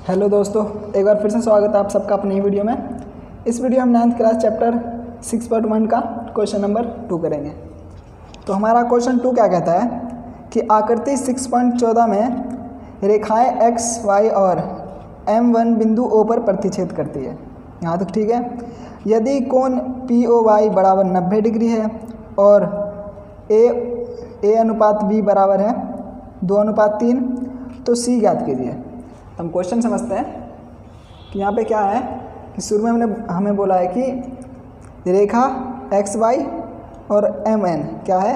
Hello दोस्तों, एक बार फिर से स्वागत है आप सबका अपनी वीडियो में। इस वीडियो में 9th क्लास चैप्टर 6.1 का क्वेश्चन नंबर 2 करेंगे। तो हमारा क्वेश्चन 2 क्या कहता है कि आकृति 6.14 में रेखाएं x, y और M1 बिंदु O पर प्रतिच्छेद करती है। यहाँ तक ठीक है। यदि कोण POY बराबर 90 डिग्री है और A अनुपात B बराबर है 2:3, तो C ज्ञात कीजिए। हम क्वेश्चन समझते हैं कि यहाँ पे क्या है कि शुरू में हमें बोला है कि रेखा एक्स वाई और एम एन क्या है,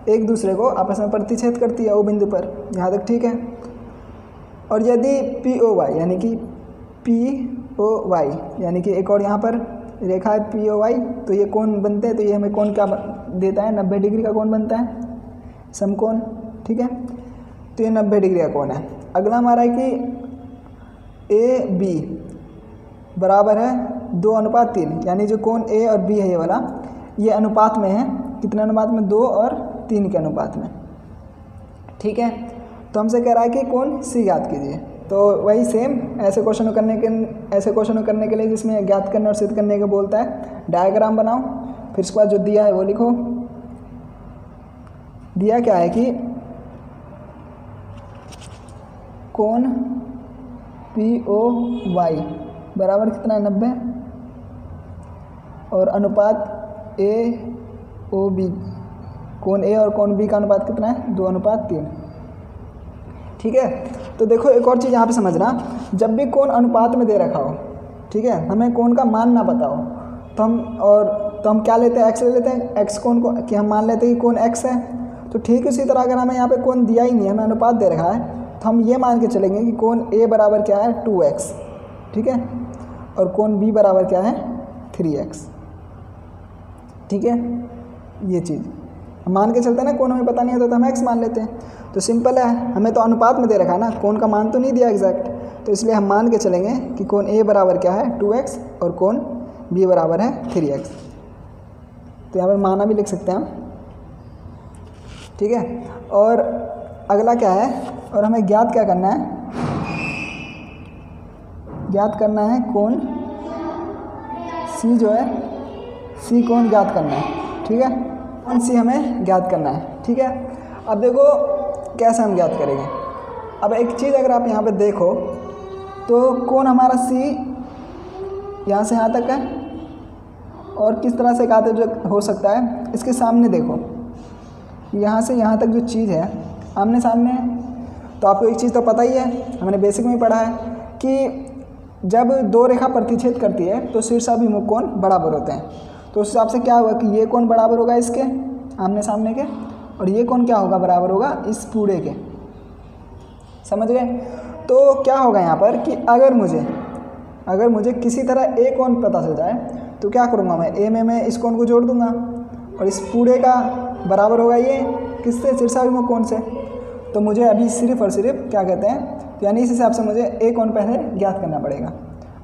एक दूसरे को आपस में प्रतिच्छेद करती है ओ बिंदु पर। यहाँ तक ठीक है। और यदि पी ओ वाई यानी कि एक और यहाँ पर रेखा है पी ओ वाई, तो ये कोण बनते हैं। तो ये हमें कोण क्या देता है, 90 डिग्री का कोण बनता है, समकोण। ठीक है, तो ये 90 डिग्री का कोण है। अगला हमारा है कि ए बी बराबर है 2:3, यानी जो कोण ए और बी है ये वाला, ये अनुपात में है। कितने अनुपात में? 2 और 3 के अनुपात में। ठीक है, तो हमसे कह रहा है कि कोण सी ज्ञात कीजिए। तो वही सेम ऐसे क्वेश्चन करने के लिए जिसमें ज्ञात करने और सिद्ध करने का बोलता है, डायग्राम बनाओ, फिर उसके बाद जो दिया है वो लिखो। दिया क्या है कि कोण POY बराबर कितना है, 90, और अनुपात AOB, कोण A और कोण B का अनुपात कितना है, 2:3। ठीक है, तो देखो एक और चीज़ यहाँ पे समझना, जब भी कोण अनुपात में दे रखा हो, ठीक है, हमें कोण का मान ना पता हो, तो हम क्या लेते हैं, x ले लेते हैं। x कोण को कि हम मान लेते हैं कि कोण x है। तो ठीक उसी तरह अगर हमें यहाँ पे कोण दिया ही नहीं है, हमें अनुपात दे रखा है, तो हम ये मान के चलेंगे कि कोण A बराबर क्या है, 2x। ठीक है, और कोण B बराबर क्या है, 3x। ठीक है, ये चीज़ हम मान के चलते हैं ना। कोण हमें पता नहीं होता तो हम x मान लेते हैं। तो सिंपल है, हमें तो अनुपात में दे रखा है ना, कोण का मान तो नहीं दिया एग्जैक्ट, तो इसलिए हम मान के चलेंगे कि कोण A बराबर क्या है, 2x, और कोण B बराबर है 3x। तो यहाँ पर माना भी लिख सकते हैं हम। ठीक है, और अगला क्या है, और हमें ज्ञात क्या करना है, ज्ञात करना है कोण C जो है, C कोण ज्ञात करना है। ठीक है, कोण C हमें ज्ञात करना है। ठीक है, अब देखो कैसे हम ज्ञात करेंगे। अब एक चीज़ अगर आप यहाँ पे देखो तो कोण हमारा C यहाँ से यहाँ तक है, और किस तरह से ज्ञात जो हो सकता है, इसके सामने देखो, यहाँ से यहाँ तक जो चीज़ है आमने सामने है। तो आपको एक चीज़ तो पता ही है, हमने बेसिक में पढ़ा है कि जब दो रेखा प्रतिच्छेद करती है तो शीर्षाभिमुख कोण बराबर होते हैं। तो उस हिसाब से क्या होगा कि ये कोण बराबर होगा इसके आमने सामने के, और ये कोण क्या होगा, बराबर होगा इस पूरे के। समझ गए? तो क्या होगा यहाँ पर कि अगर मुझे किसी तरह ए कोण पता चल जाए तो क्या करूँगा, मैं ए में मैं इस कोण को जोड़ दूँगा, और इस पूरे का बराबर होगा ये किससे, शीर्षाभिमुख कोण से। तो मुझे अभी सिर्फ और सिर्फ क्या कहते हैं, तो यानी इस हिसाब से मुझे ए कोण पहले ज्ञात करना पड़ेगा,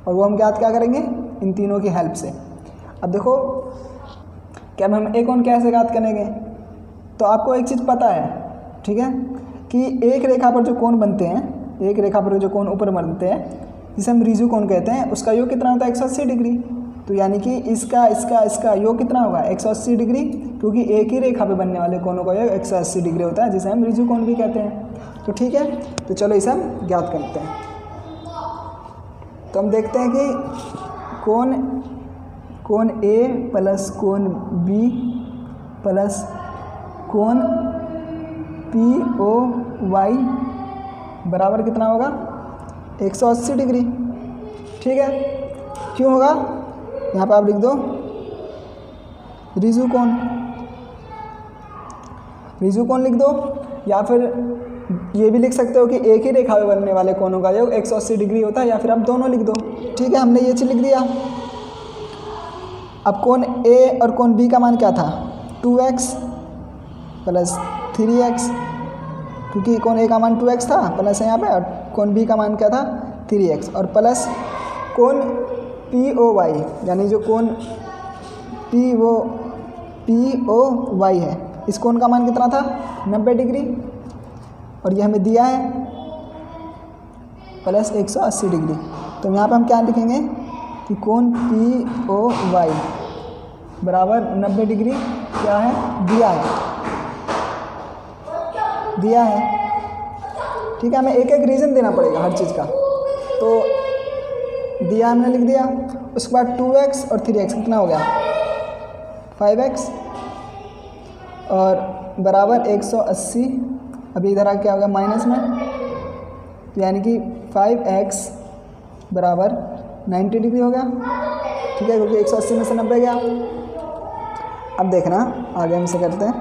और वो हम ज्ञात क्या करेंगे, इन तीनों की हेल्प से। अब देखो क्या हम ए कोण कैसे ज्ञात करेंगे, तो आपको एक चीज़ पता है, ठीक है, कि एक रेखा पर जो कोण बनते हैं, एक रेखा पर जो कोण ऊपर बनते हैं, जिसे हम रिजु कोण कहते हैं, उसका योग कितना होता है, 180 डिग्री। तो यानी कि इसका योग कितना होगा, 180 डिग्री, क्योंकि एक ही रेखा पे बनने वाले कोणों का योग 180 डिग्री होता है, जिसे हम रिजु कोण भी कहते हैं। तो ठीक है, तो चलो इसे हम ज्ञात करते हैं। तो हम देखते हैं कि कोण A प्लस कोण B प्लस कोण POY बराबर कितना होगा, 180 डिग्री। ठीक है, क्यों होगा, यहाँ पर आप लिख दो रिजु कोण लिख दो, या फिर ये भी लिख सकते हो कि एक ही रेखा में बनने वाले कोणों का योग 180 डिग्री होता है, या फिर आप दोनों लिख दो। ठीक है, हमने ये चीज़ लिख दिया। अब कोण A और कोण B का मान क्या था, 2x प्लस 3x, क्योंकि कोण A का मान 2x था, प्लस है यहाँ पे, और कोण B का मान क्या था, 3x, और प्लस कोण POY, यानी जो कोण POY है, इस कोण का मान कितना था, 90 डिग्री, और ये हमें दिया है प्लस 180 डिग्री। तो यहाँ पे हम क्या लिखेंगे कि कोण पी ओ वाई बराबर 90 डिग्री क्या है, दिया है। ठीक है, हमें एक एक रीज़न देना पड़ेगा हर चीज़ का। तो दिया हमने लिख दिया। उसके बाद 2x और 3x कितना हो गया 5x और बराबर 180। अभी इधर आ क्या हो गया माइनस में, यानी कि 5x बराबर 90 डिग्री हो गया। ठीक है, क्योंकि 180 में से 90 गया। अब देखना आगे हम से करते हैं,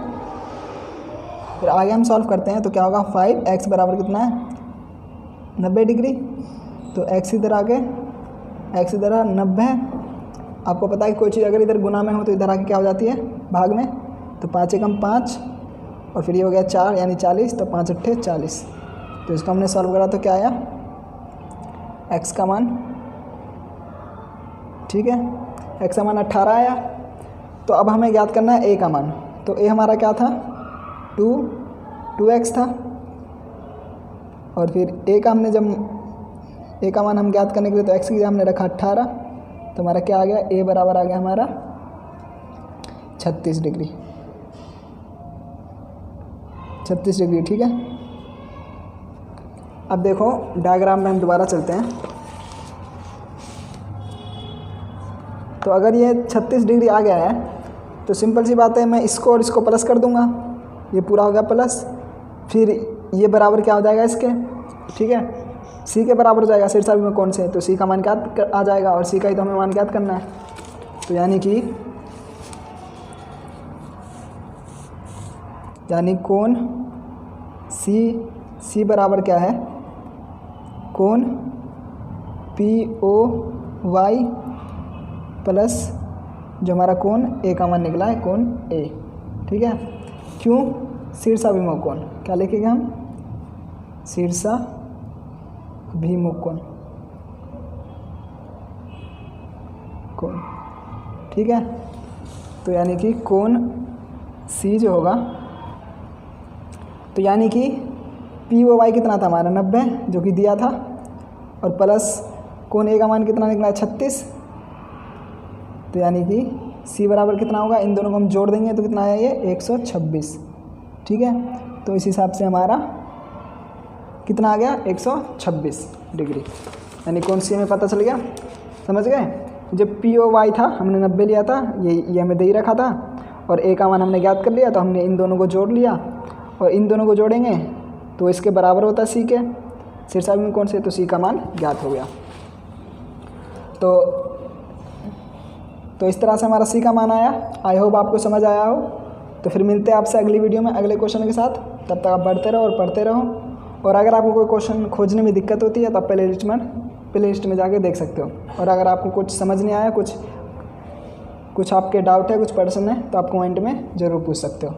फिर आगे हम सॉल्व करते हैं। तो क्या होगा 5x बराबर कितना है 90 डिग्री। तो x इधर आके x इधर 90 है। आपको पता है कि कोई चीज़ अगर इधर गुना में हो तो इधर आके क्या हो जाती है भाग में। तो 5 एकम 5 और फिर ये हो गया 4 यानी 40। तो 5 अट्ठे 40। तो इसको हमने सॉल्व करा तो क्या आया x का मान, ठीक है, x का मान 18 आया। तो अब हमें ज्ञात करना है a का मान। तो a हमारा क्या था 2x था और फिर a का हमने जब a का मान हम ज्ञात करने के लिए तो x की जगह हमने रखा 18। तो हमारा क्या आ गया a बराबर आ गया हमारा 36 डिग्री। 36 डिग्री, ठीक है। अब देखो डायग्राम में हम दोबारा चलते हैं। तो अगर ये 36 डिग्री आ गया है तो सिंपल सी बात है, मैं इसको और इसको प्लस कर दूंगा। ये पूरा हो गया प्लस, फिर ये बराबर क्या हो जाएगा इसके, ठीक है, c के बराबर हो जाएगा शीर्षाभिमुख में कौन से, तो c का मान ज्ञात आ जाएगा और c का ही तो हमें मान ज्ञात करना है। तो यानी कोण c बराबर क्या है कोण पी ओ वाई प्लस जो हमारा कोण a का मान निकला है कोण a, ठीक है। क्यों शीर्षाभिमुख कोण, क्या लिखेंगे हम शीर्षाभिमुख कोण, ठीक है। तो यानी कि कोण c जो होगा, तो यानी कि पी ओ वाई कितना था हमारा 90 जो कि दिया था, और प्लस कोण a का मान कितना निकला है 36। तो यानी कि c बराबर कितना होगा, इन दोनों को हम जोड़ देंगे तो कितना है ये 126, ठीक है। तो इस हिसाब से हमारा कितना आ गया 126 डिग्री, यानी कौन सी हमें पता चल गया, समझ गए। जब पी ओ वाई था हमने 90 लिया था, ये हमें दे ही रखा था, और a का मान हमने ज्ञात कर लिया, तो हमने इन दोनों को जोड़ लिया, और इन दोनों को जोड़ेंगे तो इसके बराबर होता है c के शीर्षाभिमुख कोण से, तो c का मान ज्ञात हो गया। तो इस तरह से हमारा c का मान आया। आई होप आपको समझ आया हो। तो फिर मिलते हैं आपसे अगली वीडियो में अगले क्वेश्चन के साथ। तब तक आप बढ़ते रहो और पढ़ते रहो। और अगर आपको कोई क्वेश्चन खोजने में दिक्कत होती है तो आप प्ले लिस्ट में जाके देख सकते हो। और अगर आपको कुछ समझ नहीं आया, कुछ आपके डाउट है, कुछ प्रश्न है, तो आप कमेंट में ज़रूर पूछ सकते हो।